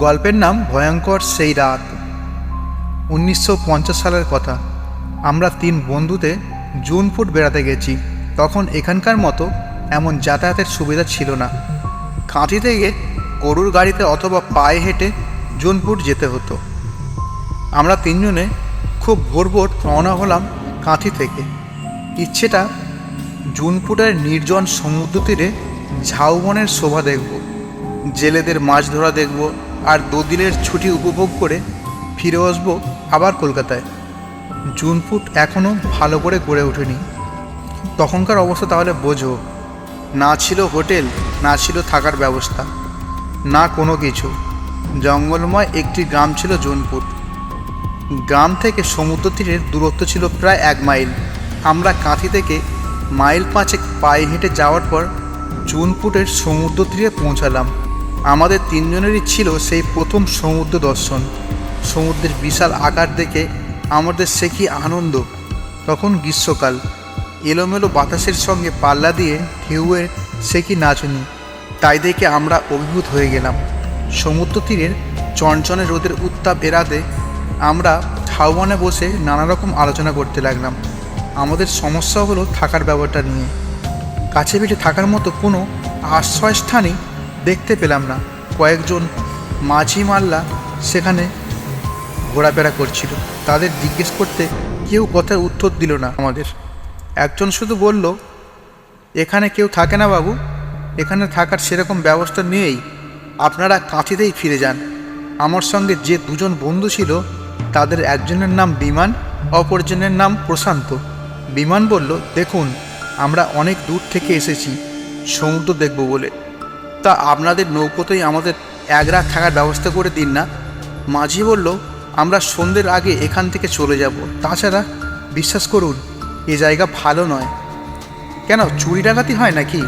গল্পের নাম ভয়ঙ্কর সেই রাত। 1950 সালের কথা। আমরা 3 বন্ধুতে জুনপুট বেড়াতে গেছি। তখন এখানকার মতো এমন যাতায়াতের সুবিধা ছিল না। কাঁথি থেকে গরুর গাড়িতে অথবা পায়ে হেঁটে জুনপুট যেতে হতো। আমরা 3 জনে খুব ভোর ভোর রওনা হলাম কাঁথি থেকে। ইচ্ছেটা জুনপুটের নির্জন সমুদ্র তীরে ঝাউবনের শোভা দেখব, জেলেদের মাছ ধরা দেখব, আর 2 দিনের ছুটি উপভোগ করে ফিরে আসবো আবার কলকাতায়। জুনপুট এখনও ভালো করে গড়ে ওঠেনি। তখনকার অবস্থা তাহলে বোঝো। না ছিল হোটেল, না ছিল থাকার ব্যবস্থা, না কোনো কিছু। জঙ্গলময় একটি গ্রাম ছিল জুনপুট। গ্রাম থেকে সমুদ্র তীরের দূরত্ব ছিল প্রায় 1 মাইল। আমরা কাঁথি থেকে মাইল 5 পায়ে হেঁটে যাওয়ার পর জুনপুটের সমুদ্র তীরে পৌঁছালাম। আমাদের 3 জনেরই ছিল সেই প্রথম সমুদ্র দর্শন। সমুদ্রের বিশাল আকার দেখে আমাদের সে কি আনন্দ। তখন গ্রীষ্মকাল, এলোমেলো বাতাসের সঙ্গে পাল্লা দিয়ে ঢেউয়ের সে কি নাচুনি। তাই দেখে আমরা অভিভূত হয়ে গেলাম। সমুদ্র তীরের চনচনে রোদের উত্তাপ এড়াতে আমরা ঝাউবনে বসে নানা রকম আলোচনা করতে লাগলাম। আমাদের সমস্যা হলো থাকার ব্যাপারটা নিয়ে। কাছে পিঠে থাকার মতো কোনো আশ্রয়স্থানই দেখতে পেলাম না। কয়েকজন মাঝি মাল্লা সেখানে ঘোরাফেরা করছিল। তাদের জিজ্ঞেস করতে কেউ কথার উত্তর দিল না আমাদের। একজন শুধু বলল, এখানে কেউ থাকে না বাবু, এখানে থাকার সেরকম ব্যবস্থা নেই, আপনারা কাঁথিতেই ফিরে যান। আমার সঙ্গে যে 2 জন বন্ধু ছিল তাদের একজনের নাম বিমান, অপরজনের নাম প্রশান্ত। বিমান বলল, দেখুন আমরা অনেক দূর থেকে এসেছি সমুদ্র দেখব বলে, তা আপনাদের নৌকোতেই আমাদের 1 রাত থাকার ব্যবস্থা করে দিন না। মাঝি বলল, আমরা সন্ধ্যের আগে এখান থেকে চলে যাব। তাছাড়া বিশ্বাস করুন এ জায়গা ভালো নয়। কেন, চুরি ডাকাতি হয় নাকি?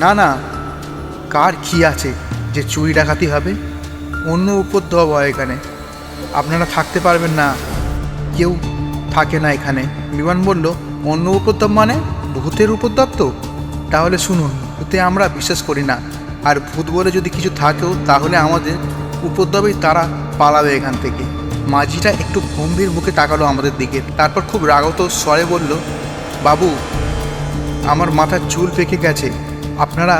না না, কার কি আছে যে চুরি ডাকাতি হবে? অন্য উপদ্রব হয় এখানে, আপনারা থাকতে পারবেন না, কেউ থাকে না এখানে। বিমান বলল, অন্য উপদ্রব মানে ভূতের উপদ্রব তো? তাহলে শুনুন, ভূতে আমরা বিশ্বাস করি না, আর ভূত বলে যদি কিছু থাকেও তাহলে আমাদের উপদ্রবেই তারা পালাবে এখান থেকে। মাঝিটা একটু গম্ভীর মুখে তাকালো আমাদের দিকে, তারপর খুব রাগত স্বরে বলল, বাবু আমার মাথার চুল পেকে গেছে, আপনারা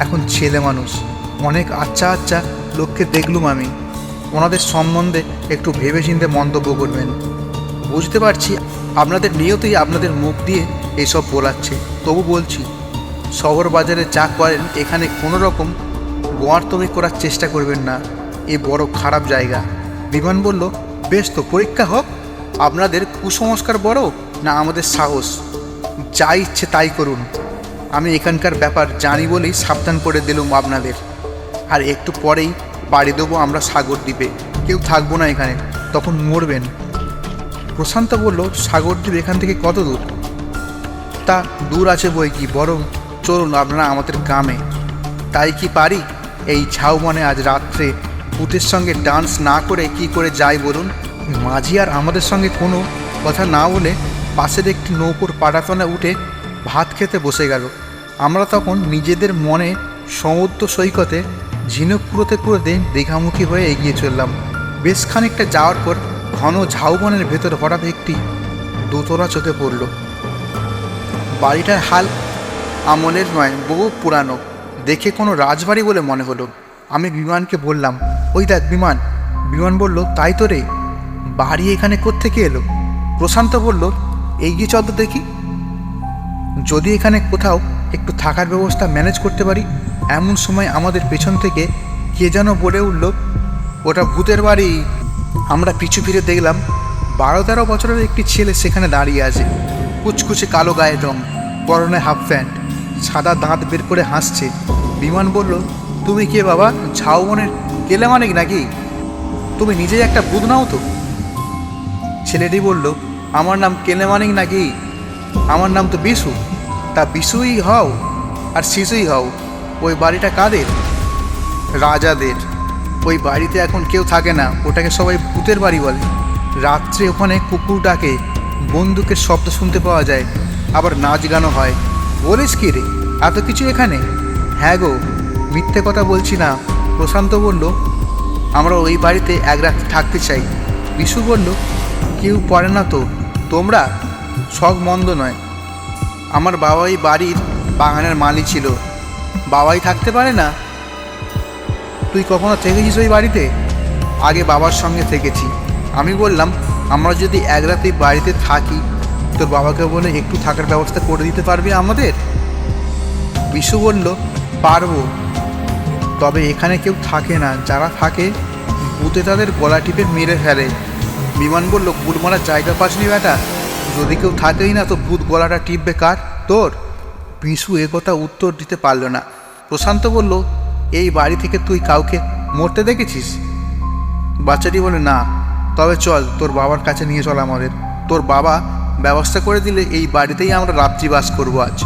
এখন ছেলে মানুষ, অনেক আচ্ছা আচ্ছা লোককে দেখলুম আমি, ওনাদের সম্বন্ধে একটু ভেবেচিন্তে মন্তব্য করবেন। বুঝতে পারছি আপনাদের নিয়তই আপনাদের মুখ দিয়ে এসব বলাচ্ছে, তবু বলছি শহর বাজারে যা করেন এখানে কোনো রকম গোয়ার্তমি করার চেষ্টা করবেন না, এ বড় খারাপ জায়গা। বিমান বলল, বেশ তো, পরীক্ষা হোক, আপনাদের কুসংস্কার বড় না আমাদের সাহস, যা ইচ্ছে তাই করুন। আমি এখানকার ব্যাপার জানি বলেই সাবধান করে দিলুম আপনাদের। আর একটু পরেই পাড়ি দেবো আমরা সাগর দ্বীপে, কেউ থাকবো না এখানে, তখন মরবেন। প্রশান্ত বলল, সাগর দ্বীপ এখান থেকে কত দূর? তা দূর আছে বই কি, বরং চলুন আপনারা আমাদের গ্রামে। তাই কি পারি? এই ঝাউবনে আজ রাত্রে ভূতের সঙ্গে ডান্স না করে কি করে যাই বলুন? মাঝি আর আমাদের সঙ্গে কোনো কথা না বলে পাশের একটি নৌকোর পাটাতনে উঠে ভাত খেতে বসে গেল। আমরা তখন নিজেদের মনে সমুদ্র সৈকতে ঝিনুক কুড়োতে কুড়োতে দীঘামুখী হয়ে এগিয়ে চললাম। বেশ খানিকটা যাওয়ার পর ঘন ঝাউবনের ভেতর হঠাৎ একটি দোতলা চোখে পড়ল। বাড়িটার হাল আমলের নয়, বহু পুরানো, দেখে কোনো রাজবাড়ি বলে মনে হলো। আমি বিমানকে বললাম, ওই দেখ বিমান। বিমান বলল, তাই তো রে, বাড়ি এখানে কোত্থেকে এলো? প্রশান্ত বলল, এগিয়ে চল তো দেখি, যদি এখানে কোথাও একটু থাকার ব্যবস্থা ম্যানেজ করতে পারি। এমন সময় আমাদের পেছন থেকে কে যেন বলে উঠল, ওটা ভূতের বাড়ি। আমরা পিছু ফিরে দেখলাম 12-13 বছরের একটি ছেলে সেখানে দাঁড়িয়ে আছে, কুচকুচে কালো গায়ের রং, পরনে হাফ প্যান্ট, সাদা দাঁত বের করে হাসছে। বিমান বলল, তুমি কে বাবা, ঝাউবনের কেলেমানিক নাকি? তুমি নিজেই একটা ভূত নাও তো? ছেলেটি বলল, আমার নাম কেলেমানিক নাকি? আমার নাম তো বিশু। তা বিশুই হও আর শিশুই হও। ওই বাড়িটা কাদের? রাজাদের। ওই বাড়িতে এখন কেউ থাকে না, ওটাকে সবাই ভূতের বাড়ি বলে। রাত্রে ওখানে কুকুর ডাকে, বন্দুকের শব্দ শুনতে পাওয়া যায়, আবার নাচ গানও হয়। বলিস কি রে, এত কিছু এখানে? হ্যাঁ গো, মিথ্যে কথা বলছি না। প্রশান্ত বলল, আমরা ওই বাড়িতে এক রাত থাকতে চাই। বিশু বলল, কেউ পড়ে না তো, তোমরা শখ মন্দ নয়। আমার বাবা এই বাড়ির বাগানের মালি ছিল, বাবাই থাকতে পারে না? তুই কখনো থেকেছিস ওই বাড়িতে? আগে বাবার সঙ্গে থেকেছি। আমি বললাম, আমরা যদি এক রাত এই বাড়িতে থাকি, তোর বাবাকে বলে একটু থাকার ব্যবস্থা করে দিতে পারবি আমাদের? বিশু বলল, পারবো, তবে এখানে কেউ থাকে না, যারা থাকে ভূতে তাদের গলা টিপে মেরে ফেলে। বিমান বলল, ভূত মারার জায়গা পাসনি বেটা? যদি কেউ থাকেই না তো ভূত গলাটা টিপবে কার, তোর? বিশু কথা উত্তর দিতে পারল না। প্রশান্ত বলল, এই বাড়ি থেকে তুই কাউকে মরতে দেখেছিস? বাচ্চাটি বলে, না। তবে চল, তোর বাবার কাছে নিয়ে চল আমাদের। তোর বাবা ব্যবস্থা করে দিলে এই বাড়িতেই আমরা রাত্রিবাস করবো আজ।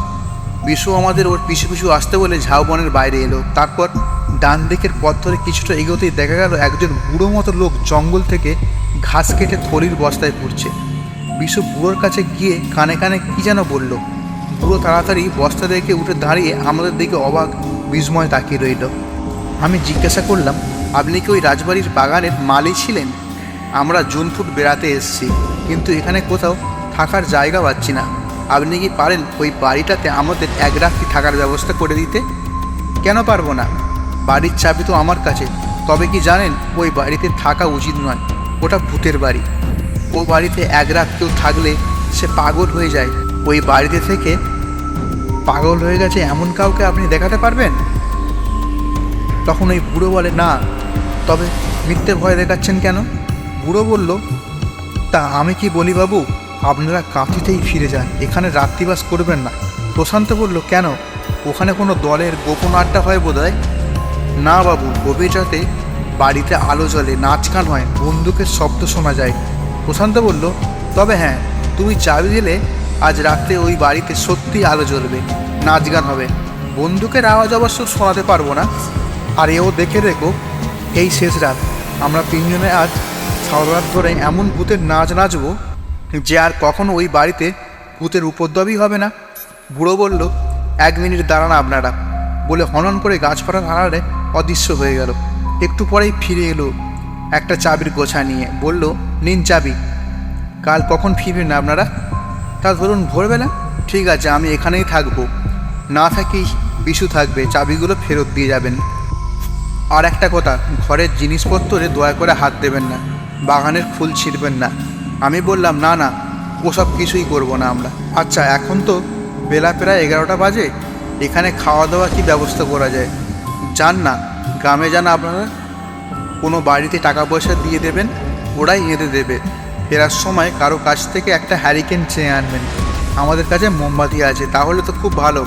বিশু আমাদের ওর পিছু পিছু আসতে বলে ঝাউবনের বাইরে এলো। তারপর ডান দিকের পথ ধরে কিছুটা এগোতেই দেখা গেল একজন বুড়ো মতো লোক জঙ্গল থেকে ঘাস কেটে থলির বস্তায় পুড়ছে। বিশু বুড়োর কাছে গিয়ে কানে কানে কি যেন বলল। বুড়ো তাড়াতাড়ি বস্তা দেখে উঠে দাঁড়িয়ে আমাদের দিকে অবাক বিস্ময় তাকিয়ে রইল। আমি জিজ্ঞাসা করলাম, আপনি কি ওই রাজবাড়ির বাগানের মালি ছিলেন? আমরা জুনফুট বেড়াতে এসেছি, কিন্তু এখানে কোথাও থাকার জায়গা পাচ্ছি না। আপনি কি পারেন ওই বাড়িটাতে আমাদের এক রাত্রি থাকার ব্যবস্থা করে দিতে? কেন পারবো না, বাড়ির চাবি তো আমার কাছে। তবে কি জানেন, ওই বাড়িতে থাকা উচিত নয়, ওটা ভূতের বাড়ি। ও বাড়িতে এক রাত কেউ থাকলে সে পাগল হয়ে যায়। ওই বাড়িতে থেকে পাগল হয়ে গেছে এমন কাউকে আপনি দেখাতে পারবেন? তখন ওই বুড়ো বলে, না। তবে মিথ্যে ভয় দেখাচ্ছেন কেন? বুড়ো বলল, তা আমি কি বলি বাবু, আপনারা কাঁথিতেই ফিরে যান, এখানে রাত্রিবাস করবেন না। প্রশান্ত বলল, কেন, ওখানে কোনো দলের গোপন আড্ডা হয় বোধহয়? না বাবু, গভীর রাতে বাড়িতে আলো জ্বলে, নাচ গান হয়, বন্দুকের শব্দ শোনা যায়। প্রশান্ত বলল, তবে হ্যাঁ, তুমি চাবি দিলে আজ রাত্রে ওই বাড়িতে সত্যি আলো জ্বলবে, নাচ গান হবে। বন্দুকের আওয়াজ অবশ্য শোনাতে পারবো না। আর এও দেখে রেখো, এই শেষ রাত, আমরা তিনজনে আজ সারা রাত ধরে এমন ভূতের নাচ নাচবো যে আর কখনো ওই বাড়িতে ভূতের উপদ্রবই হবে না। বুড়ো বলল, 1 মিনিট দাঁড়ান আপনারা, বলে হনন করে গাছপালার আড়ালে অদৃশ্য হয়ে গেল। একটু পরেই ফিরে এলো একটা চাবির গোছা নিয়ে, বলল, নিন চাবি। কাল কখন ফিরবেন আপনারা? তা ধরুন ভোরবেলা। ঠিক আছে, আমি এখানেই থাকবো। না থাকি বিশু থাকবে, চাবিগুলো ফেরত দিয়ে যাবেন। আর একটা কথা, ঘরের জিনিসপত্রে দয়া করে হাত দেবেন না, বাগানের ফুল ছিঁড়বেন না। আমি বললাম, না না, ওসব কিছুই করব না আমরা। আচ্ছা, এখন তো বেলা প্রায় 11টা বাজে, এখানে খাওয়া দাওয়া কি ব্যবস্থা করা যায়? যান না, গ্রামে যান আপনারা, কোনো বাড়িতে টাকা পয়সা দিয়ে দেবেন, ওরাই এঁদে দেবে। ফেরার সময় কারো কাছ থেকে একটা হ্যারিকেন চেয়ে আনবেন, আমাদের কাছে মোমবাতি আছে। তাহলে তো খুব ভালো।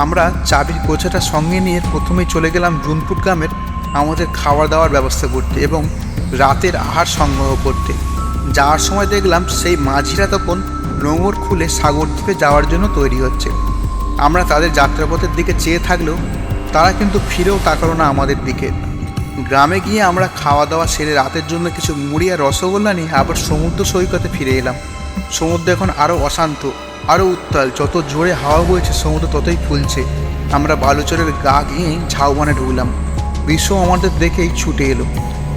আমরা চাবির গোছাটা সঙ্গে নিয়ে প্রথমেই চলে গেলাম জুনপুট গ্রামের আমাদের খাওয়া দাওয়ার ব্যবস্থা করতে এবং রাতের আহার সংগ্রহ করতে। যাওয়ার সময় দেখলাম সেই মাঝিরা তখন নোঙর খুলে সাগর দ্বীপে যাওয়ার জন্য তৈরি হচ্ছে। আমরা তাদের যাত্রাপথের দিকে চেয়ে থাকলেও তারা কিন্তু ফিরেও তাকালো না আমাদের দিকে। গ্রামে গিয়ে আমরা খাওয়া দাওয়া সেরে রাতের জন্য কিছু মুড়ি আর রসগোল্লা নিয়ে আবার সমুদ্র সৈকতে ফিরে এলাম। সমুদ্র এখন আরও অশান্ত, আরও উত্তাল। যত জোরে হাওয়া বইছে সমুদ্র ততই ফুলছে। আমরা বালুচরের গা গিয়ে ঝাউবনে ঢুকলাম। বিশ্ব আমাদের দেখেই ছুটে এলো,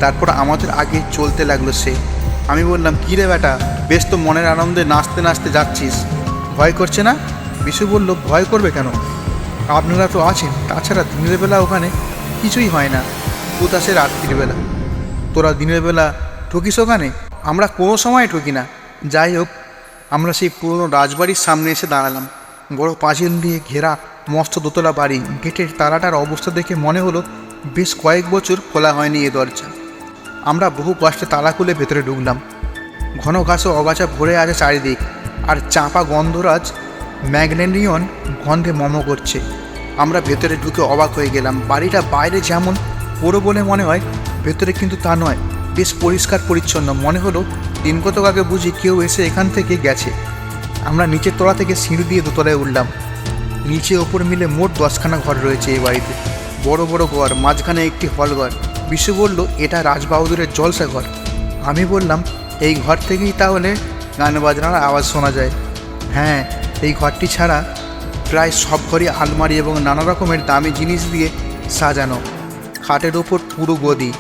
তারপর আমাদের আগে চলতে লাগলো সে। আমি বললাম, কী রে বেটা, বেশ তো মনের আনন্দে নাচতে নাচতে যাচ্ছিস, ভয় করছে না? বিশু বলল, ভয় করবে কেন, আপনারা তো আছেন। তাছাড়া দিনের বেলা ওখানে কিছুই হয় না, ভূত আসে রাত্রির বেলা। তোরা দিনের বেলা ঠকিস ওখানে? আমরা কোনো সময় ঠকি না। যাই হোক, আমরা সেই পুরনো রাজবাড়ির সামনে এসে দাঁড়ালাম। বড় পাঁচিল দিয়ে ঘেরা মস্ত দোতলা বাড়ি। গেটের তালাটার অবস্থা দেখে মনে হলো বেশ কয়েক বছর খোলা হয়নি এ দরজা। আমরা বহু কষ্টে তালা খুলে ভেতরে ঢুকলাম। ঘন ঘাস ও অগাছা ভরে আছে চারিদিক, আর চাপা গন্ধরাজ ম্যাগনেলিয়ন গন্ধে মম করছে। আমরা ভেতরে ঢুকে অবাক হয়ে গেলাম। বাড়িটা বাইরে যেমন পুরো বলে মনে হয়, ভেতরে কিন্তু তা নয়। বেশ পরিষ্কার পরিচ্ছন্ন। মনে হলো দিন কতক আগে বুঝি কেউ এসে এখান থেকে গেছে। আমরা নিচের তলা থেকে সিঁড়ি দিয়ে দোতলায় উঠলাম। নিচে ওপর মিলে মোট 10খানা ঘর রয়েছে এই বাড়িতে। বড় বড় ঘর, মাঝখানে একটি হলঘর। বিশু বলল, এটা রাজবাহাদুরের জলসা ঘর। আমি বললাম, এই ঘর থেকেই তাহলে গান বাজনার আওয়াজ শোনা যায়। হ্যাঁ, এই ঘরটি ছাড়া প্রায় সব ঘরই আলমারি এবং নানা রকমের দামি জিনিস দিয়ে সাজানো। খাটের ওপর পুরো গদি,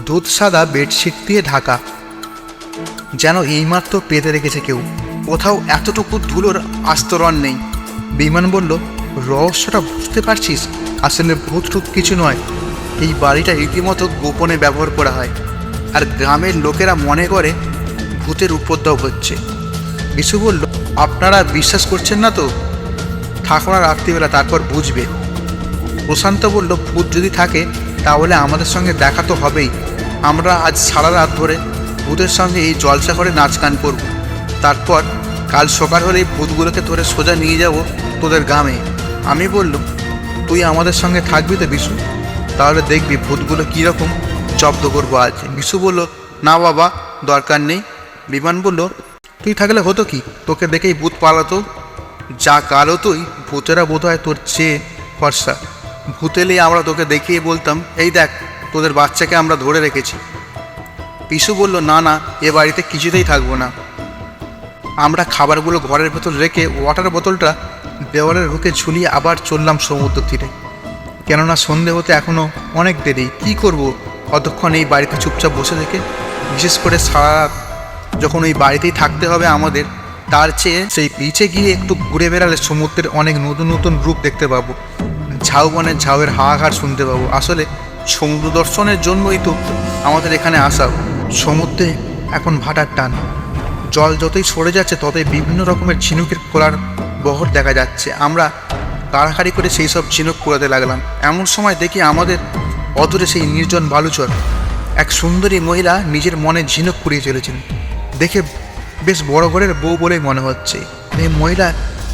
দুধ সাদা বেডশিট দিয়ে ঢাকা, যেন এইমাত্র পেতে রেখেছে কেউ। কোথাও এতটুকু ধুলোর আস্তরণ নেই। বিমান বলল, রহস্যটা বুঝতে পারছিস? আসলে ভূত টুত কিছু নয়, এই বাড়িটা রীতিমতো গোপনে ব্যবহার করা হয়, আর গ্রামের লোকেরা মনে করে ভূতের উপদ্রব হচ্ছে। বিশু বলল, আপনারা বিশ্বাস করছেন না তো? থাকো না রাত্রিবেলা, তারপর বুঝবে। প্রশান্ত বলল, ভূত যদি থাকে তাহলে আমাদের সঙ্গে দেখা তো হবেই। আমরা আজ সারা রাত ধরে ভূতের সঙ্গে এই জলসা করে নাচ গান করব, তারপর কাল সকাল হলেই ভূতগুলোকে ধরে সোজা নিয়ে যাব তোদের গ্রামে। আমি বললাম, তুই আমাদের সঙ্গে থাকবি তো বিশু? তাহলে দেখবি ভূতগুলো কীরকম জব্দ করবো আজ। বিশু বলল, না বাবা, দরকার নেই। বিমান বলল, তুই থাকলে হতো কি, তোকে দেখেই ভূত পালাতো। যা কালো তুই, ভূতেরা বোধ হয় তোর চেয়ে ফর্সা। ভূত এলেই আমরা তোকে দেখিয়ে বলতাম, এই দেখ তোদের বাচ্চাকে আমরা ধরে রেখেছি। পিসু বলল, না না, এ বাড়িতে কিছুতেই থাকবো না। আমরা খাবারগুলো ঘরের ভেতর রেখে ওয়াটার বোতলটা দেওয়ালের হুকে ঝুলিয়ে আবার চললাম সমুদ্র তীরে। কেননা সন্ধে হতে এখনও অনেক দেরি। কী করব অতক্ষণ এই বাড়িতে চুপচাপ বসে থেকে? বিশেষ করে সারা রাত যখন ওই বাড়িতেই থাকতে হবে আমাদের, তার চেয়ে সেই বিচে গিয়ে একটু ঘুরে বেড়ালে সমুদ্রের অনেক নতুন নতুন রূপ দেখতে পাবো, ঝাউবনের ঝাউয়ের হাহাকার শুনতে পাবো। আসলে সমুদ্র দর্শনের জন্যই তো আমাদের এখানে আসা। সমুদ্রে এখন ভাটার টান, জল যতই সরে যাচ্ছে ততই বিভিন্ন রকমের ঝিনুকের খোলার বহর দেখা যাচ্ছে। আমরা কাড়াকাড়ি করে সেই সব ঝিনুক কুড়াতে লাগলাম। এমন সময় দেখি আমাদের অদূরে সেই নির্জন বালুচর এক সুন্দরী মহিলা নিজের মনে ঝিনুক কুড়িয়ে চলেছেন। দেখে বেশ বড় ঘরের বউ বলেই মনে হচ্ছে। এই মহিলা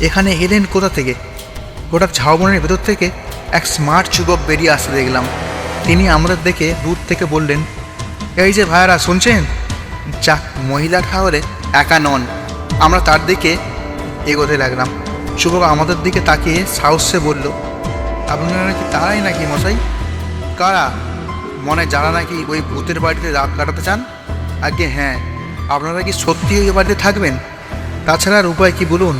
এখানে এলেন কোথা থেকে? হঠাৎ ঝাউবনের ভেতর থেকে এক স্মার্ট যুবক বেরিয়ে আসতে দেখলাম। তিনি আমাদের দেখে দূর থেকে বললেন, এই যে ভাইয়ারা, শুনছেন? যাক, মহিলা তাহলে একা নন। আমরা তার দিকে এগোতে লাগলাম। যুবক আমাদের দিকে তাকিয়ে সাহসে বলল, আপনারা নাকি তারাই নাকি মশাই? কারা? মনে যারা নাকি ওই ভূতের বাড়িতে রাত কাটাতে চান? আগে হ্যাঁ। আপনারা কি সত্যি ওই বাড়িতে থাকবেন? তাছাড়া আর উপায় কি বলুন?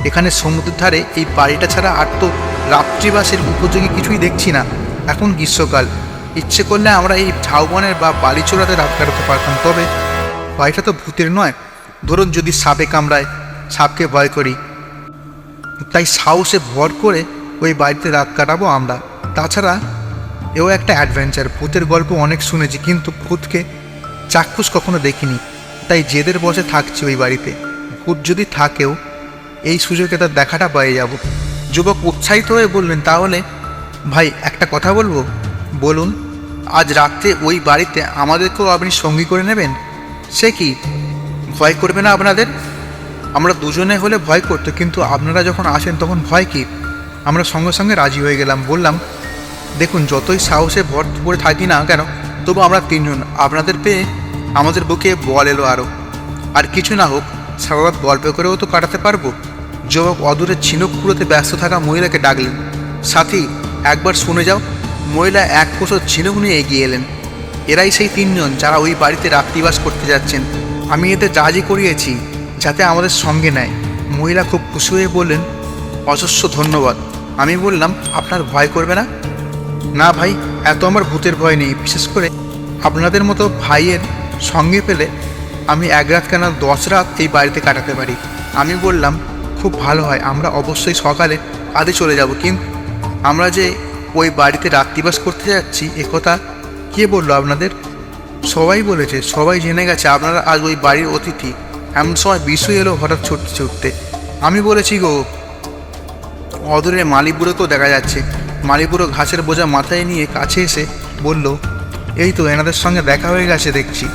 এখানে সমুদ্রের ধারে এই বাড়িটা ছাড়া আর তো রাত্রিবাসের উপযোগী কিছুই দেখছি না। এখন গ্রীষ্মকাল, ইচ্ছে করলে আমরা এই ঝাউবনের বা বালিচোড়াতে রাত কাটাতে পারতাম। তবে বাড়িটা তো ভূতের নয়। ধরুন যদি সাপে কামড়ায়, সাপকে ভয় করি, তাই সাহসে ভর করে ওই বাড়িতে রাত কাটাবো আমরা। তাছাড়া এও একটা অ্যাডভেঞ্চার। ভূতের গল্প অনেক শুনেছি, কিন্তু ভূতকে চাক্ষুষ কখনো দেখিনি, তাই জেদের বসে থাকছি ওই বাড়িতে। ভূত যদি থাকেও এই সুযোগে তার দেখাটা পেয়ে যাব। যুবক উৎসাহিত হয়ে বললেন, তাহলে ভাই একটা কথা বলবো। বলুন। আজ রাত্রে ওই বাড়িতে আমাদেরকেও আপনি সঙ্গী করে নেবেন? সে কি, ভয় করবে না আপনাদের? আমরা দুজনে হলে ভয় করতো, কিন্তু আপনারা যখন আসেন তখন ভয় কি? আমরা সঙ্গে সঙ্গে রাজি হয়ে গেলাম। বললাম, দেখুন, যতই সাহসে ভর করে থাকি না কেন, তবু আমরা তিনজন। আপনাদের পেয়ে আমাদের বুকে বল এলো আরও। আর কিছু না হোক, সারা রাত গল্প করেও তো কাটাতে পারবো। যুবক অদূরে ঝিনুক কুড়োতে ব্যস্ত থাকা মহিলাকে ডাকলেন, সাথী একবার শুনে যাও। মহিলা এক কোষো ঝিনুক নিয়ে এগিয়ে এলেন। এরাই সেই তিনজন যারা ওই বাড়িতে রাত্রিবাস করতে যাচ্ছেন। আমি এতে রাজি করিয়েছি যাতে আমাদের সঙ্গে নেয়। মহিলা খুব খুশি হয়ে বললেন, অজস্র ধন্যবাদ। আমি বললাম, আপনার ভয় করবে না? না ভাই, এত আমার ভূতের ভয় নেই। বিশেষ করে আপনাদের মতো ভাইয়ের সঙ্গে পেলে আমি এক রাত কেন 10 রাত এই বাড়িতে কাটাতে পারি। আমি বললাম, খুব ভালো হয়। আমরা অবশ্যই সকালে কাজে চলে যাব। কিন্তু আমরা যে ওই বাড়িতে রাত্রিবাস করতে যাচ্ছি, একথা কে বললো আপনাদের? সবাই বলেছে, সবাই জেনে গেছে আপনারা আজ ওই বাড়ির অতিথি। এমন সময় বিশু এলো হঠাৎ ছুটতে ছুটতে। আমি বলেছি গো। অদূরে মালিপুরোকেও দেখা যাচ্ছে। মালিপুরো ঘাসের বোঝা মাথায় নিয়ে কাছে এসে বলল, এই তো এনাদের সঙ্গে দেখা হয়ে গেছে দেখছি।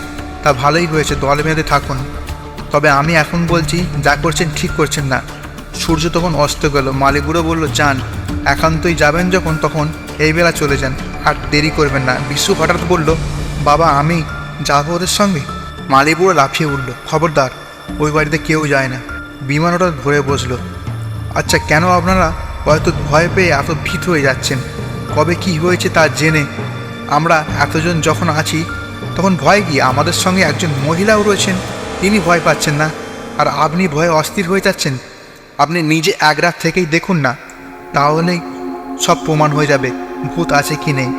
তা ভালোই হয়েছে, দল বেঁধে থাকুন। তবে আমি এখন বলছি, যা করছেন ঠিক করছেন না। সূর্য তখন অস্ত গেল। মালিপুরো বলল, যান, একান্তই যাবেন যখন তখন এই বেলা চলে যান, আর দেরি করবেন না। বিশু হঠাৎ বলল, বাবা আমি যাবো ওদের সঙ্গে? মালিপুরো লাফিয়ে উঠল, খবরদার, ওই বাড়িতে কেউ যায় না। বিমান হঠাৎ ধরে বসলো। আচ্ছা, কেন আপনারা হয়তো ভয় পেয়ে এত ভীত হয়ে যাচ্ছেন? কবে কি হয়েছে তা জেনে আমরা এতজন যখন আছি, তখন ভয় কি? আমাদের সঙ্গে একজন মহিলাও রয়েছেন, তিনি ভয় পাচ্ছেন না, আর আপনি ভয়ে অস্থির হয়ে যাচ্ছেন। আপনি নিজে এক রাত থেকেই দেখুন না, তাহলেই সব প্রমাণ হয়ে যাবে ভূত আছে কি নেই।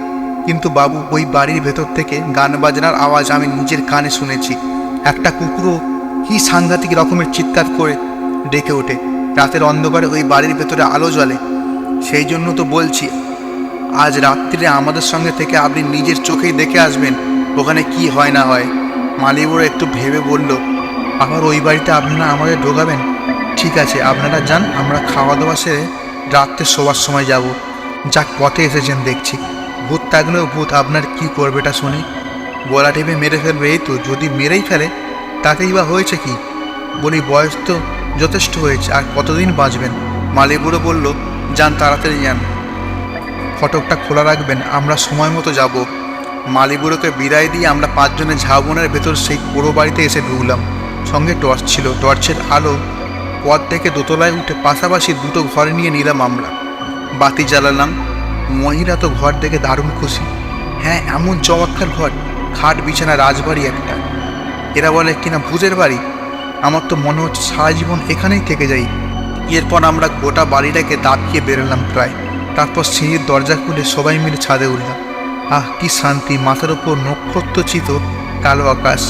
কিন্তু বাবু, ওই বাড়ির ভেতর থেকে গান বাজনার আওয়াজ আমি নিজের কানে শুনেছি। একটা কুকুরও কি সাংঘাতিক রকমের চিৎকার করে ডেকে ওঠে। রাতের অন্ধকারে ওই বাড়ির ভেতরে আলো জ্বলে। সেই জন্য তো বলছি, আজ রাত্রিরে আমাদের সঙ্গে থেকে আপনি নিজের চোখেই দেখে আসবেন ওখানে কি হয় না হয়। মালিবুড়ো একটু ভেবে বলল, আবার ওই বাড়িতে আপনারা আমাদের ঢোকাবেন? ঠিক আছে, আপনারা যান, আমরা খাওয়া দাওয়া সেরে রাত্রে শোবার সময় যাব। যাক, পথে এসেছেন দেখছি। ভূত থাকলেও ভূত আপনার কি করবে এটা শুনি? গলা টেপে মেরে ফেলবে, এই তো। যদি মেরেই ফেলে তাতেই বা হয়েছে কি? বলি, বয়স তো যথেষ্ট হয়েছে, আর কতদিন বাঁচবেন? মালিবুড়ো বলল, যান, তাড়াতাড়ি যান, ফটকটা খোলা রাখবেন, আমরা সময় মতো যাব। মালিবুড়োকে বিদায় দিয়ে আমরা পাঁচজনে ঝাউবনের ভেতর সেই পুরো বাড়িতে এসে ঢুকলাম। সঙ্গে টর্চ ছিল। টর্চের আলো পথ থেকে দোতলায় উঠে পাশাপাশি দুটো ঘর নিয়ে নিলাম আমরা। বাতি জ্বালালাম। মহিলা তো ঘর দেখে দারুণ খুশি। হ্যাঁ, এমন চমৎকার ঘর, খাট বিছানা, রাজবাড়ি একটা। এরা বলে কিনা ভূতের বাড়ি। আমার তো মনে হচ্ছে সারা জীবন এখানেই থেকে যাই। এরপর আমরা গোটা বাড়িটাকে দাপিয়ে বেরোলাম প্রায়। তারপর সিঁড়ির দরজা খুলে সবাই মিলে ছাদে উঠলাম। আহ, কি শান্তি! মাথার উপর নক্ষত্রচিত কালো আকাশ।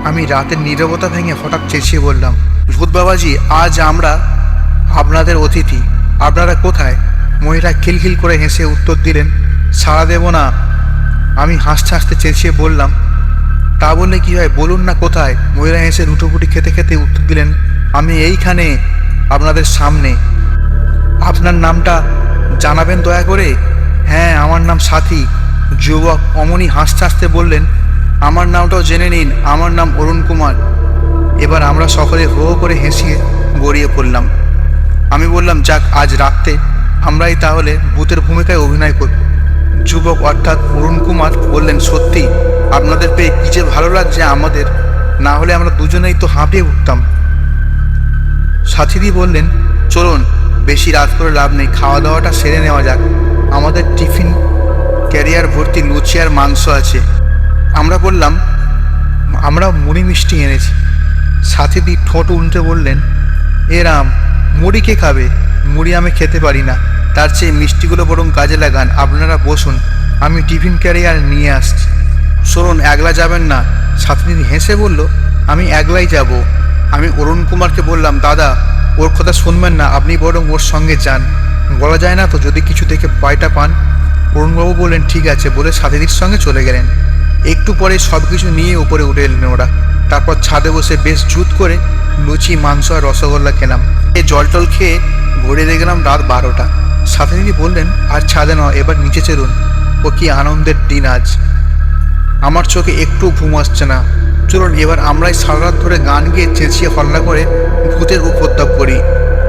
আমি রাতের নীরবতা ভেঙে হঠাৎ চেঁচিয়ে বললাম, ভূত বাবাজি, আজ আমরা আপনাদের অতিথি। আপনারা কোথায়? মহিলা খিলখিল করে হেসে উত্তর দিলেন, সাড়া দেব না। আমি হাসতে হাসতে চেঁচিয়ে বললাম, তা বললে কি হয়, বলুন না কোথায়? মহিলা হেসে রুটোপুটি খেতে খেতে উত্তর দিলেন, আমি এইখানে আপনাদের সামনে। আপনার নামটা জানাবেন দয়া করে? হ্যাঁ, আমার নাম সাথী। যুবক অমনি হাসতে হাসতে বললেন, আমার নামটাও জেনে নিন, আমার নাম অরুণ কুমার। এবার আমরা সকলে হো হো করে হেসিয়ে গড়িয়ে পড়লাম। আমি বললাম, যাক, আজ রাতে আমরাই তাহলে ভূতের ভূমিকায় অভিনয় করব। যুবক অর্থাৎ অরুণ কুমার বললেন, সত্যি আপনাদের পেয়ে কি যে ভালো লাগছে আমাদের, না হলে আমরা দুজনেই তো হাঁপিয়ে উঠতাম। সাথীদি বললেন, চলুন, বেশি রাত করে লাভ নেই, খাওয়া দাওয়াটা সেরে নেওয়া যাক। আমাদের টিফিন ক্যারিয়ার ভর্তি লুচি আর মাংস আছে। আমরা বললাম, আমরা মুড়ি মিষ্টি এনেছি। সাথীদি ঠোঁট উল্টে বললেন, এ রাম, মুড়ি কে খাবে? মুড়ি আমি খেতে পারি না, তার চেয়ে মিষ্টিগুলো বরং কাজে লাগান। আপনারা বসুন, আমি টিফিন ক্যারিয়ার নিয়ে আসছি। শুনুন, একলা যাবেন না। সাথীদি হেসে বলল, আমি একলাই যাব। আমি অরুণ কুমারকে বললাম, দাদা, ওর কথা শুনবেন না, আপনি বরং ওর সঙ্গে যান। বলা যায় না তো, যদি কিছু দেখে ভয়টা পান। অরুণবাবু বললেন, ঠিক আছে বলে সাথীদির সঙ্গে চলে গেলেন। একটু পরে সব কিছু নিয়ে উপরে উঠে এলেন ওরা। তারপর ছাদে বসে বেশ জুত করে লুচি, মাংস আর রসগোল্লা খেলাম। জল টল খেয়ে ঘুরে দেখলাম রাত 12টা। সাথীদি বললেন, আর ছাদে নয়, এবার নিচে চলুন। ও কি আনন্দের দিন আজ! আমার চোখে একটু ঘুম আসছে না। চলুন, এবার আমরাই সারা রাত ধরে গান গেয়ে চেঁচিয়ে হল্লা করে ভূতের উপদ্রব করি।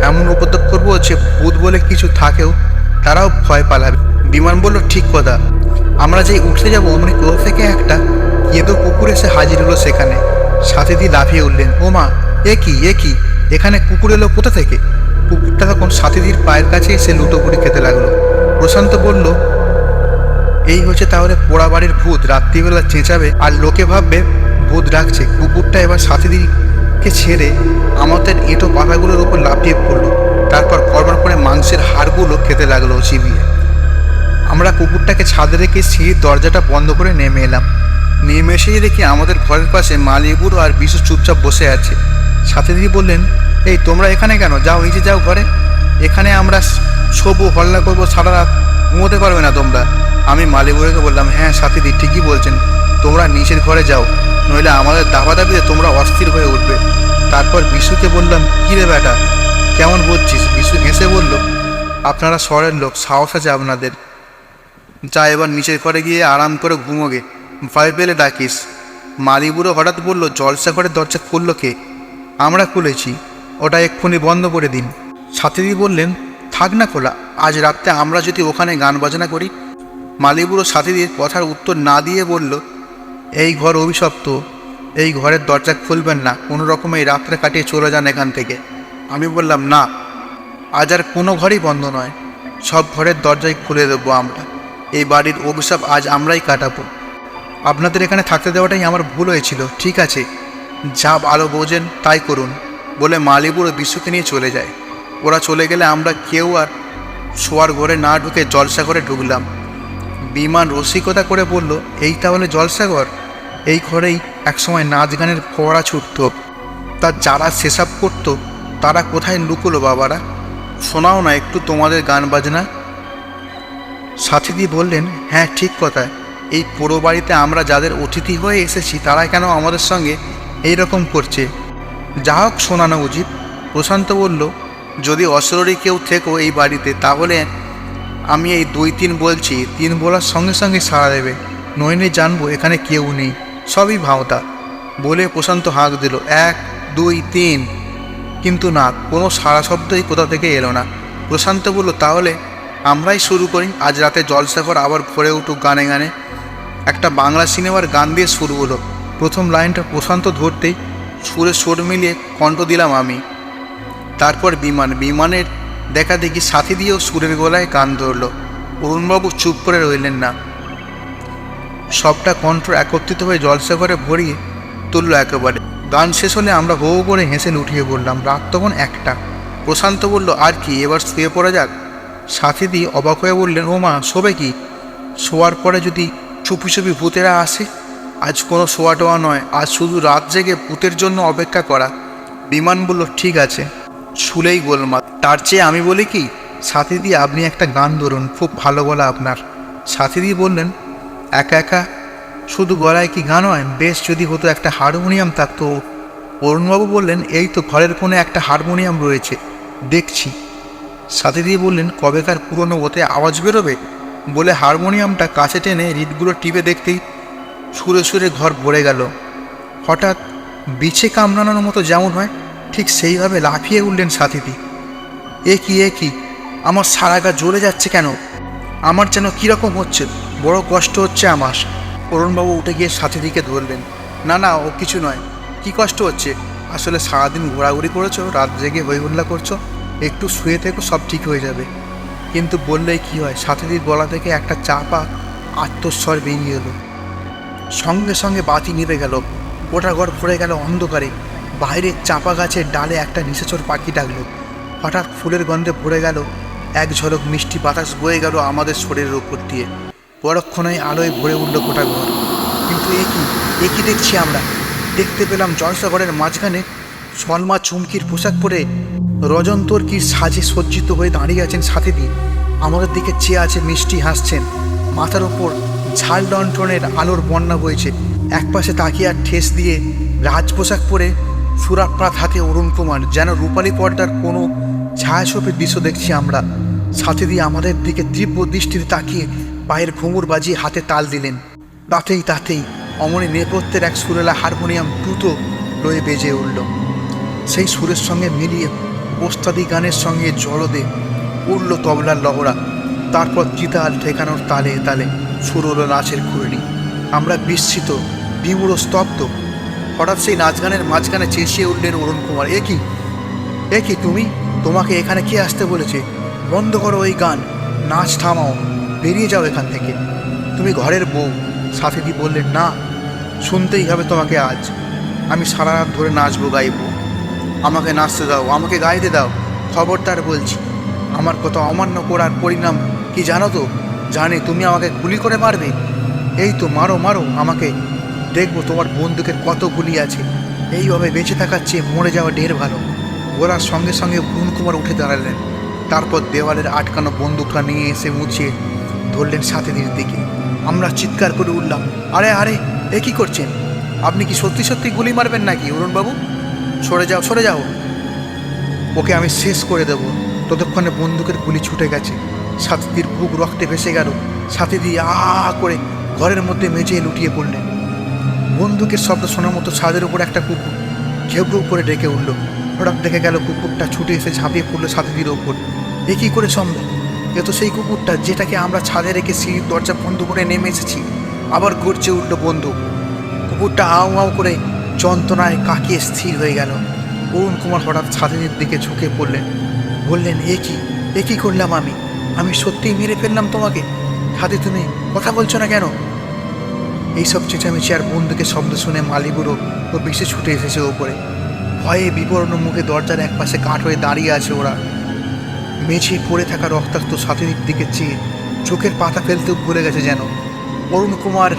এমন উপদ্রব করবো যে ভূত বলে কিছু থাকেও তারাও ভয় পালাবে। বিমান বলল, ঠিক কথা। আমরা যেই উঠতে যাবো অমনি কোথা থেকে একটা কেঁদো কুকুর এসে হাজির হলো সেখানে। সাথীদি লাফিয়ে উঠলেন, ও মা, এ কি এখানে কুকুর এলো কোথা থেকে? কুকুরটা তখন সাথীদির পায়ের কাছে এসে লুটোপুটি খেতে লাগলো। প্রশান্ত বলল, এই হচ্ছে তাহলে পোড়া বাড়ির ভূত, রাত্রিবেলা চেঁচাবে আর লোকে ভাববে ভূত ডাকছে। কুকুরটা এবার সাথীদিকে ছেড়ে আমাদের এঁটো পাতাগুলোর উপর লাফিয়ে পড়লো। তারপর কড়বড় করে মাংসের হাড়গুলো খেতে লাগলো চিবিয়ে। আমরা কুকুরটাকে ছাদে রেখে সিঁড়ির দরজাটা বন্ধ করে নেমে এলাম। নেমে এসেই দেখি আমাদের ঘরের পাশে মালিবুড়ো আর বিশু চুপচাপ বসে আছে। সাথীদি বললেন, এই তোমরা এখানে কেন? যাও, নিচে যাও ঘরে। এখানে আমরা শোবো, হল্লা করবো সারা রাত, ঘুমোতে পারবে না তোমরা। আমি মালিবুড়োকে বললাম, হ্যাঁ সাথীদি ঠিকই বলছেন, তোমরা নিচের ঘরে যাও, নইলে আমাদের দাবাদাবিতে তোমরা অস্থির হয়ে উঠবে। তারপর বিশুকে বললাম, কী রে বেটা, কেমন বুঝছিস? বিশু হেসে বলল, আপনারা শহরের লোক, সাহস আছে আপনাদের। যা, এবার নিচের ঘরে গিয়ে আরাম করে ঘুমোগে, ভয় পেলে ডাকিস। মালিবুড়ো হঠাৎ বলল, জলসা ঘরের দরজা খুললো কে? আমরা খুলেছি, ওটা এক্ষুনি বন্ধ করে দিন। সাথীদি বললেন, থাক না খোলা, আজ রাত্রে আমরা যদি ওখানে গান বাজনা করি। মালিবুড়ো সাথীদির কথার উত্তর না দিয়ে বলল, এই ঘর অভিশপ্ত, এই ঘরের দরজা খুলবেন না, কোনো রকমে এই রাত্রে কাটিয়ে চলে যান এখান থেকে। আমি বললাম, না, আজ আর কোনো ঘরই বন্ধ নয়, সব ঘরের দরজাই খুলে দেবো আমরা। এই বাড়ির অভিশাপ আজ আমরাই কাটাবো। আপনাদের এখানে থাকতে দেওয়াটাই আমার ভুল হয়েছিল। ঠিক আছে, যা ভালো বোঝেন তাই করুন বলে মালিবুর ও বিশ্বকে নিয়ে চলে যায়। ওরা চলে গেলে আমরা কেউ আর শোয়ার ঘরে না ঢুকে জলসা ঘরে ঢুকলাম। বিমান রসিকতা করে বলল, এই তাহলে জলসাঘর, এই ঘরেই একসময় নাচ গানের ফোয়ারা ছুটত। তা যারা সেসব করতো তারা কোথায় লুকোলো বাবারা? শোনাও না একটু তোমাদের গান বাজনা। সাথীদি বললেন, হ্যাঁ ঠিক কথা, এই পোড়ো বাড়িতে আমরা যাদের অতিথি হয়ে এসেছি তারা কেন আমাদের সঙ্গে এই রকম করছে? যা হোক শোনানো উচিত। প্রশান্ত বলল, যদি অশরীরী কেউ থেকো এই বাড়িতে তাহলে আমি এই 2-3 বলছি, 3 বলার সঙ্গে সঙ্গে সাড়া দেবে, নইলে জানবো এখানে কেউ নেই, সবই ভাওতা। বলে প্রশান্ত হাঁক দিল, 1 2 3, কিন্তু না, কোনো সাড়া শব্দই কোথা থেকে এলো না। প্রশান্ত বলল, তাহলে আমরাই শুরু করি। আজ রাতে জলসাঘর আবার ভরে উঠুক গানে গানে। একটা বাংলা সিনেমার গান দিয়ে শুরু হলো। প্রথম লাইনটা প্রশান্ত ধরতেই সুরে সুর মিলিয়ে কণ্ঠ দিলাম আমি। তারপর বিমানের দেখা দেখি সাথী দিয়েও সুরের গলায় গান ধরল। অরুণবাবু চুপ করে রইলেন না, সবটা কণ্ঠ একত্রিত হয়ে জলসাঘরে ভরিয়ে তুলল একেবারে। গান শেষ হলে আমরা হো হো করে হেসে লুটিয়ে পড়লাম। রাত তখন 1টা। প্রশান্ত বলল, আর কি, এবার শুয়ে পড়া যাক। সাথীদি অবাক হয়ে বললেন, ও মা, শোবে কি? শোয়ার পরে যদি চুপি চুপি ভূতেরা আসে? আজ কোনো শোয়া টোয়া নয়, আজ শুধু রাত জেগে ভূতের জন্য অপেক্ষা করা। বিমান বলল, ঠিক আছে, শুলেই গোলমাল। তার চেয়ে আমি বলি কি, সাথীদি আপনি একটা গান ধরুন, খুব ভালো গলা আপনার। সাথীদি বললেন, একা একা শুধু গলায় কি গান হয়? বেশ, যদি হতো একটা হারমোনিয়াম থাকতো। অরুণবাবু বললেন, এই তো ঘরের কোণে একটা হারমোনিয়াম রয়েছে, দেখছি। সাথীদি বললেন, কবেকার পুরনো, ওতে আওয়াজ বেরোবে? বলে হারমোনিয়ামটা কাছে টেনে রিডগুলো টিপে দেখতেই সুরে সুরে ঘর ভরে গেল। হঠাৎ বিছে কামড়ানোর মতো যেমন হয় ঠিক সেইভাবে লাফিয়ে উঠলেন সাথীদি। এ কি, আমার সারা গা জ্বলে যাচ্ছে কেন? আমার যেন কীরকম হচ্ছে, বড় কষ্ট হচ্ছে আমার। অরুণবাবু উঠে গিয়ে সাথীদিকে ধরলেন। না না, ও কিছু নয়। কি কষ্ট হচ্ছে? আসলে সারাদিন ঘোরাঘুরি করেছো, রাত জেগে হইহুল্লা করছো, একটু শুয়ে থেকো, সব ঠিক হয়ে যাবে। কিন্তু বললেই কি হয়? সাথীদির গলা থেকে একটা চাপা আত্মস্বর বেরিয়ে এলো। সঙ্গে সঙ্গে বাতি নিভে গেল। গোটা ঘর ভরে গেল অন্ধকারে। বাইরে চাপা গাছের ডালে একটা নিশাচর পাখি ডাকলো। হঠাৎ ফুলের গন্ধে ভরে গেল। এক ঝলক মিষ্টি বাতাস বয়ে গেল আমাদের শরীরের উপর দিয়ে। পরক্ষণেই আলোয় ভরে উঠল গোটা ঘর। কিন্তু এ কি দেখছি আমরা? দেখতে পেলাম জলসাঘরের মাঝখানে সলমা চুমকির পোশাক পরে রজন্তর্কির সাজে সজ্জিত হয়ে দাঁড়িয়ে আছেন সাথীদি। আমাদের দিকে চেয়ে আছে, মিষ্টি হাসছেন। মাথার ওপর ঝাল লণ্ঠনের আলোর বন্যা বইছে। একপাশে তাকিয়ে আর ঠেস দিয়ে রাজ পোশাক পরে সুরাপ্রাত হাতে অরুণ কুমার, যেন রূপালী পর্দার কোনো ছায়াছবির দৃশ্য দেখছি আমরা। সাথীদি আমাদের দিকে তীব্র দৃষ্টিতে তাকিয়ে পায়ের ঘুঙুর বাজিয়ে হাতে তাল দিলেন। তাতেই অমনি নেপথ্যের এক সুরেলা হারমোনিয়াম দ্রুত লয়ে বেজে উঠল। সেই সুরের সঙ্গে মিলিয়ে ওস্তাদি গানের সঙ্গে জলদে উঠল তবলার লহরা। তারপর চিতাল ঠেকানোর তালে তালে সুর হলো নাচের ঘূর্ণি। আমরা বিস্মিত, বিমূঢ়, স্তব্ধ। হঠাৎ সেই নাচ গানের মাঝখানে চেঁচিয়ে উঠলেন অরুণ কুমার, এ কি তুমি? তোমাকে এখানে কে আসতে বলেছে? বন্ধ করো ওই গান, নাচ থামাও, বেরিয়ে যাও এখান থেকে। তুমি ঘরের বউ। সাথীদি বললেন, না, শুনতেই হবে তোমাকে আজ। আমি সারা রাত ধরে নাচবো, গাইবো। আমাকে নাচতে দাও, আমাকে গাইতে দাও। খবরদার বলছি, আমার কথা অমান্য করার পরিণাম কি জানো তো? জানি, তুমি আমাকে গুলি করে মারবে। এই তো, মারো আমাকে, দেখবো তোমার বন্দুকের কত গুলি আছে। এইভাবে বেঁচে থাকার চেয়ে মরে যাওয়া ঢের ভালো। বলার সঙ্গে সঙ্গে অরুণ কুমার উঠে দাঁড়ালেন। তারপর দেওয়ালের আটকানো বন্দুকটা নিয়ে এসে মুছিয়ে ধরলেন সাথীদির দিকে। আমরা চিৎকার করে উঠলাম, আরে এ কি করছেন? আপনি কি সত্যি গুলি মারবেন নাকি? অরুণবাবু, সরে যাও, ওকে আমি শেষ করে দেব। ততক্ষণে বন্দুকের গুলি ছুটে গেছে। সাথীদির বুক রক্তে ভেসে গেল। সাথীদি আ করে ঘরের মধ্যে মেঝে লুটিয়ে পড়লেন। বন্দুকের শব্দ শোনার মতো ছাদের উপর একটা কুকুর ঘেউ করে ডেকে উঠল। হঠাৎ দেখে গেল কুকুরটা ছুটে এসে ঝাঁপিয়ে পড়লো সাথীদির ওপর। এ কী করে সম্ভব? এ তো সেই কুকুরটা যেটাকে আমরা ছাদে রেখে সিঁড়ির দরজা বন্ধ করে নেমে এসেছি। আবার গর্জে উঠল বন্দুক। কুকুরটা আউ করে যন্ত্রণায় কাকিয়ে স্থির হয়ে গেল। অরুণ কুমার হঠাৎ সাথীদির দিকে ঝুঁকে পড়লেন। বললেন, এ কি করলাম আমি? সত্যিই মেরে ফেললাম তোমাকে? সাথী, তুমি কথা বলছো না কেন? এইসব চেঁচামেচি আর বন্দুকের শব্দ শুনে মালিবুড়ো ও বেশি ছুটে এসেছে ওপরে। ভয়ে বিবর্ণ মুখে দরজার একপাশে কাঠ হয়ে দাঁড়িয়ে আছে ওরা। মেঝে পড়ে থাকা রক্তাক্ত সাথীর দিকে চেয়ে চোখের পাতা ফেলতেও ভুলে গেছে যেন। অরুণ কুমার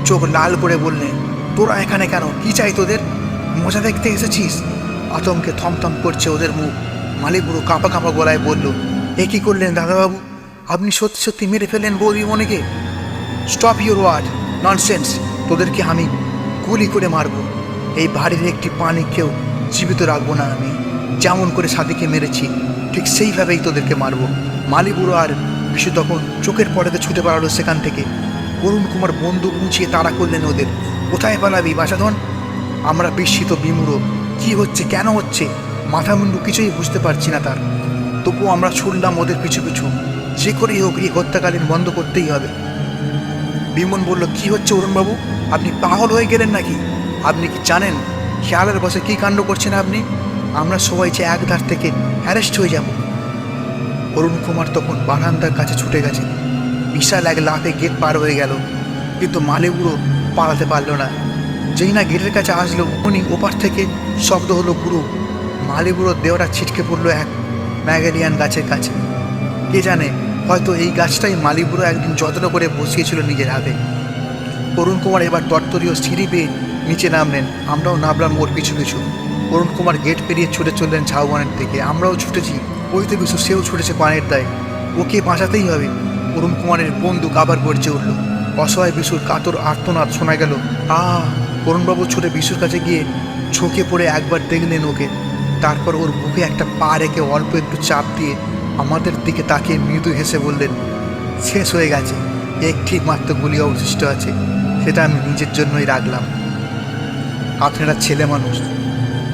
চোখ লাল করে বললেন, তোরা এখানে কেন? কি চাই তোদের? মজা দেখতে এসেছিস? আতঙ্কে থমথম করছে ওদের মুখ। মালিবুড়ো কাঁপা কাঁপা গলায় বলল, এ কী করলেন দাদাবাবু? আপনি সত্যি সত্যি মেরে ফেললেন বৌদিমণিকে? Stop your word, nonsense! তোদেরকে আমি গুলি করে মারব। এই বাড়ির একটি প্রাণীকেও জীবিত রাখবো না আমি। যেমন করে সাথীকে মেরেছি ঠিক সেইভাবেই তোদেরকে মারব। মালিবুড়ো আর বিশু তখন চোখের পড়াতে ছুটে পালালো সেখান থেকে। অরুণ কুমার বন্দুক উঁচিয়ে তাড়া করলেন ওদের। কোথায় পালাবি বাছাধন? আমরা বিস্মিত বিমূঢ়। কি হচ্ছে, কেন হচ্ছে, মাথা মুন্ডু কিছুই বুঝতে পারছি না তার। তবুও আমরা ছুটলাম ওদের পিছু পিছু। যে করেই হোক এই হত্যাকালীন বন্ধ করতেই হবে। বিমন বলল, কি হচ্ছে অরুণবাবু? আপনি পাগল হয়ে গেলেন নাকি? আপনি কি জানেন খেয়ালের বসে কী কাণ্ড করছেন আপনি? আমরা সবাই যে একধার থেকে অ্যারেস্ট হয়ে যাব। অরুণ কুমার তখন বারান্দার কাছে ছুটে গেছে। বিশাল এক লাফে গেট পার হয়ে গেল, কিন্তু মালিবুড়ো পালাতে পারল না। যেই না গেটের কাছে আসলো উনি ওপার থেকে শব্দ হলো গুরু। মালিবুড়োর দেহটা ছিটকে পড়লো এক ম্যাগেলিয়ান গাছের কাছে। কে জানে, হয়তো এই গাছটাই মালিবুড়ো একদিন যত্ন করে বসিয়েছিল নিজের হাতে। অরুণ কুমার এবার তরতরীয় সিঁড়ি বেয়ে নিচে নামলেন। আমরাও নামলাম ওর পিছু পিছু। অরুণ কুমার গেট পেরিয়ে ছুটে চললেন ঝাউবনের দিকে। আমরাও ছুটেছি। ওই তো বিশু, সেও ছুটেছে পানের দায়ে। ওকে বাঁচাতেই হবে। অরুণ কুমারের বন্দুক আবার গর্জে উঠল। অসহায় বিশুর কাতর আর্তনাদ শোনা গেল। অরুণবাবু ছুটে বিশুর কাছে গিয়ে ঝুঁকে পড়ে একবার দেখলেন ওকে। তারপর ওর বুকে একটা পা রেখে অল্প একটু চাপ দিয়ে আমাদের দিকে তাকিয়ে মৃদু হেসে বললেন, শেষ হয়ে গেছে, একটি মাত্র গুলি অবশিষ্ট আছে, সেটা আমি নিজের জন্যই রাখলাম। আপনারা ছেলে মানুষ,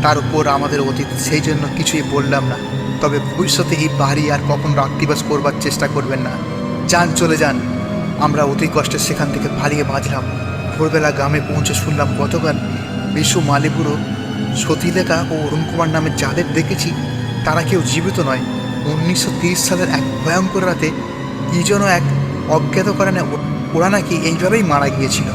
তার উপর আমাদের অতীত, সেই জন্য কিছুই বললাম না। তবে ভবিষ্যতে এই বাড়ি আর কখন রাত্রিবাস করবার চেষ্টা করবেন না। যান, চলে যান। আমরা অতি কষ্টে সেখান থেকে পালিয়ে বাঁচলাম। ভোরবেলা গ্রামে পৌঁছে শুনলাম গতকাল বিশু, মালিবুড়ো, সতীলেখা ও অরুণ কুমার নামে যাদের দেখেছি তারা কেউ জীবিত নয়। 1930 সালের এক ভয়ঙ্কর রাতে কি যেন এক অজ্ঞাত কারণে ওরা নাকি এইভাবেই মারা গিয়েছিল।